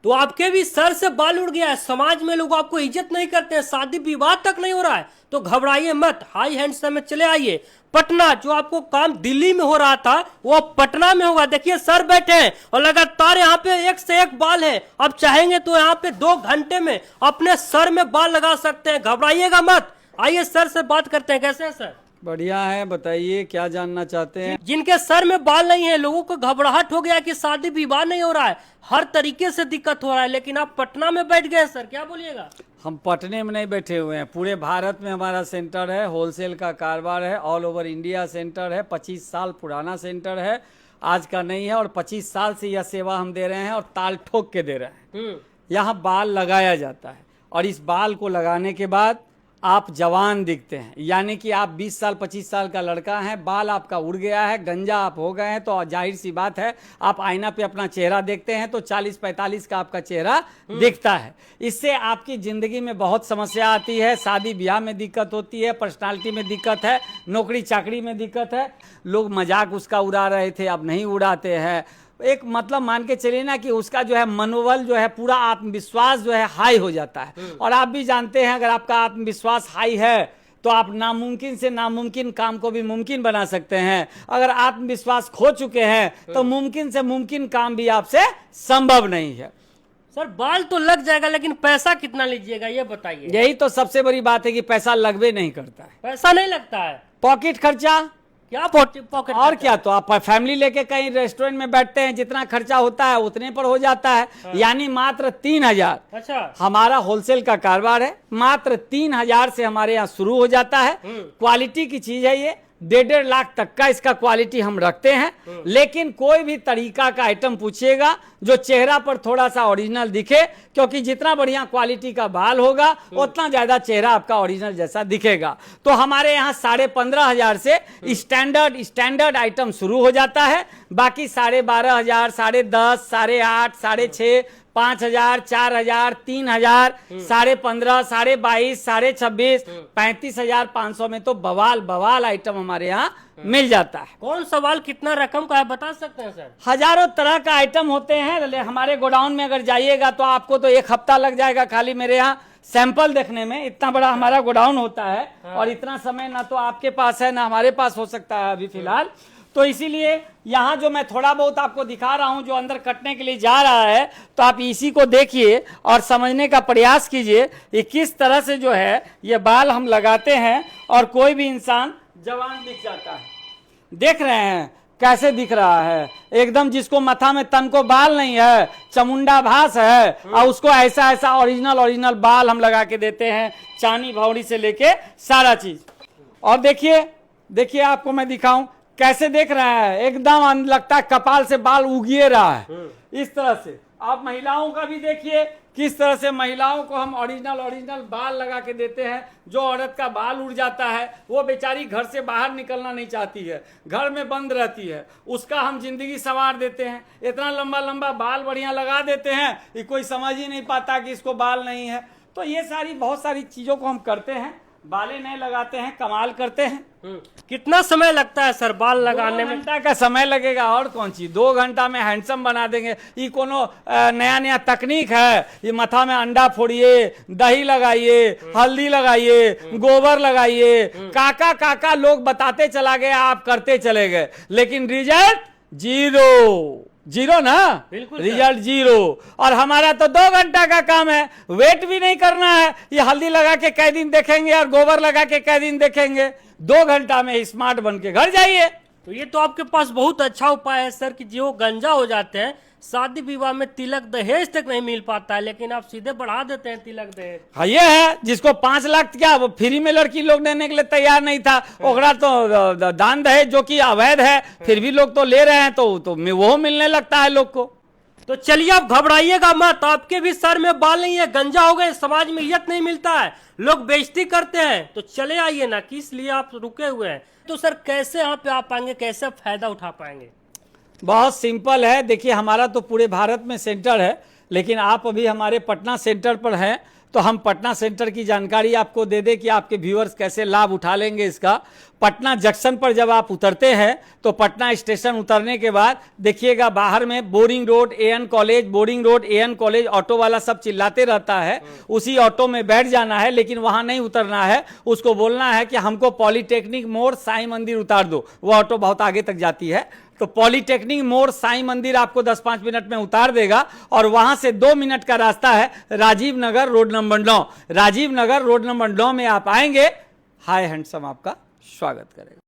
तो आपके भी सर से बाल उड़ गया है, समाज में लोग आपको इज्जत नहीं करते हैं, शादी विवाह तक नहीं हो रहा है, तो घबराइए मत, हाई हैंडसम में चले आइए। पटना, जो आपको काम दिल्ली में हो रहा था वो पटना में होगा। देखिए सर बैठे हैं और लगातार यहाँ पे एक से एक बाल है। अब चाहेंगे तो यहाँ पे 2 घंटे में अपने सर में बाल लगा सकते हैं, घबराइएगा मत। आइए सर से बात करते हैं। कैसे हैं सर? बढ़िया है, बताइए क्या जानना चाहते हैं। जिनके सर में बाल नहीं है, लोगों को घबराहट हो गया कि शादी विवाह नहीं हो रहा है, हर तरीके से दिक्कत हो रहा है, लेकिन आप पटना में बैठ गए सर, क्या बोलिएगा? हम पटने में नहीं बैठे हुए हैं, पूरे भारत में हमारा सेंटर है, होलसेल का कारोबार है, ऑल ओवर इंडिया सेंटर है, 25 साल पुराना सेंटर है, आज का नहीं है। और 25 साल से यह सेवा हम दे रहे हैं और ताल ठोक के दे रहे हैं। यहाँ बाल लगाया जाता है और इस बाल को लगाने के बाद आप जवान दिखते हैं, यानी कि आप 20 साल 25 साल का लड़का है, बाल आपका उड़ गया है, गंजा आप हो गए हैं, तो जाहिर सी बात है आप आईना पे अपना चेहरा देखते हैं तो 40-45 का आपका चेहरा दिखता है। इससे आपकी ज़िंदगी में बहुत समस्या आती है, शादी ब्याह में दिक्कत होती है, पर्सनालिटी में दिक्कत है, नौकरी चाकरी में दिक्कत है। लोग मजाक उसका उड़ा रहे थे, अब नहीं उड़ाते हैं। एक मतलब मान के चलिए ना कि उसका जो है मनोबल जो है, पूरा आत्मविश्वास जो है हाई हो जाता है। और आप भी जानते हैं अगर आपका आत्मविश्वास हाई है तो आप नामुमकिन से नामुमकिन काम को भी मुमकिन बना सकते हैं। अगर आत्मविश्वास खो चुके हैं तो मुमकिन से मुमकिन काम भी आपसे संभव नहीं है। सर बाल तो लग जाएगा, लेकिन पैसा कितना लीजिएगा ये बताइए। यही तो सबसे बड़ी बात है कि पैसा लगवे नहीं करता है। पैसा नहीं लगता है? पॉकेट खर्चा क्या पॉकेट और क्या, तो आप फैमिली लेके कहीं रेस्टोरेंट में बैठते हैं, जितना खर्चा होता है उतने पर हो जाता है। यानी मात्र 3000। अच्छा, हमारा होलसेल का कारोबार है, मात्र 3000 से हमारे यहाँ शुरू हो जाता है। क्वालिटी की चीज है ये, 1.5 लाख तक का इसका क्वालिटी हम रखते हैं। लेकिन कोई भी तरीका का आइटम पूछिएगा जो चेहरा पर थोड़ा सा ओरिजिनल दिखे, क्योंकि जितना बढ़िया क्वालिटी का बाल होगा उतना ज्यादा चेहरा आपका ओरिजिनल जैसा दिखेगा। तो हमारे यहाँ 15,500 से स्टैंडर्ड आइटम शुरू हो जाता है। बाकी 12,500, 10,500, 8,500, 6,500, 5,000, 4,000, 3,000, 15,500, 22,500, 26,500, 35,500 में तो बवाल आइटम हमारे यहाँ मिल जाता है। कौन सा बाल कितना रकम का है बता सकते हैं सर? हजारों तरह का आइटम होते हैं। हमारे गोडाउन में अगर जाइएगा तो आपको तो 1 हफ्ता लग जाएगा खाली मेरे यहाँ सैंपल देखने में। इतना बड़ा हमारा गोडाउन होता है और इतना समय ना तो आपके पास है ना हमारे पास हो सकता है अभी फिलहाल। तो इसीलिए यहाँ जो मैं थोड़ा बहुत आपको दिखा रहा हूँ जो अंदर कटने के लिए जा रहा है, तो आप इसी को देखिए और समझने का प्रयास कीजिए कि किस तरह से जो है ये बाल हम लगाते हैं और कोई भी इंसान जवान दिख जाता है। देख रहे हैं कैसे दिख रहा है एकदम, जिसको माथा में तन को बाल नहीं है, चमुंडा भास है, और उसको ऐसा ओरिजिनल बाल हम लगा के देते हैं, चानी भौरी से लेके सारा चीज। और देखिए आपको मैं दिखाऊं कैसे देख रहा है, एकदम लगता है कपाल से बाल उगिए रहा है इस तरह से। आप महिलाओं का भी देखिए किस तरह से महिलाओं को हम ओरिजिनल बाल लगा के देते हैं। जो औरत का बाल उड़ जाता है वो बेचारी घर से बाहर निकलना नहीं चाहती है, घर में बंद रहती है, उसका हम जिंदगी संवार देते हैं। इतना लंबा बाल बढ़िया लगा देते हैं कि कोई समझ ही नहीं पाता कि इसको बाल नहीं है। तो ये बहुत सारी चीजों को हम करते हैं, बालें नहीं लगाते हैं, कमाल करते हैं। कितना समय लगता है सर बाल लगाने में? 2 घंटा का समय लगेगा और कौन चीज, 2 घंटा में हैंडसम बना देंगे। ये कोनो नया तकनीक है? ये माथा में अंडा फोड़िए, दही लगाइए, हल्दी लगाइए, गोबर लगाइए, काका लोग बताते चला गए, आप करते चले गए, लेकिन रिजल्ट जीरो ना, बिल्कुल रिजल्ट 0। और हमारा तो 2 घंटा का काम है, वेट भी नहीं करना है। ये हल्दी लगा के कै दिन देखेंगे और गोबर लगा के कै दिन देखेंगे, 2 घंटा में स्मार्ट बन के घर जाइए। तो ये तो आपके पास बहुत अच्छा उपाय है सर कि जो गंजा हो जाते हैं, शादी विवाह में तिलक दहेज तक नहीं मिल पाता है, लेकिन आप सीधे बढ़ा देते हैं तिलक दहेज। हाँ, ये है जिसको 5 लाख क्या वो फ्री में लड़की लोग देने के लिए तैयार नहीं था, ओकरा तो दान दहेज जो कि अवैध है, फिर भी लोग तो ले रहे हैं, तो वो मिलने लगता है लोग को। तो चलिए आप घबराइएगा मत, आपके भी सर में बाल नहीं है, गंजा हो गए, समाज में इज्जत नहीं मिलता है, लोग बेइज्जती करते हैं, तो चले आइए ना, किस लिए आप रुके हुए हैं? तो सर कैसे यहाँ पे आप पाएंगे, कैसे फायदा उठा पाएंगे? बहुत सिंपल है। देखिए हमारा तो पूरे भारत में सेंटर है, लेकिन आप अभी हमारे पटना सेंटर पर हैं, तो हम पटना सेंटर की जानकारी आपको दे दें कि आपके व्यूअर्स कैसे लाभ उठा लेंगे इसका। पटना जंक्शन पर जब आप उतरते हैं तो पटना स्टेशन उतरने के बाद देखिएगा बाहर में Boring Road AN college, Boring Road AN college, auto वाला सब चिल्लाते रहता है, उसी ऑटो में बैठ जाना है, लेकिन वहां नहीं उतरना है। उसको बोलना है कि हमको पॉलीटेक्निक मोड़ साईं मंदिर उतार दो, वो ऑटो बहुत आगे तक जाती है। तो पॉलीटेक्निक मोड़ साईं मंदिर आपको 10-5 मिनट में उतार देगा और वहां से 2 मिनट का रास्ता है Rajiv Nagar road number 9। Rajiv Nagar road number 9 में आप आएंगे, हाय हैंडसम आपका स्वागत करेगा।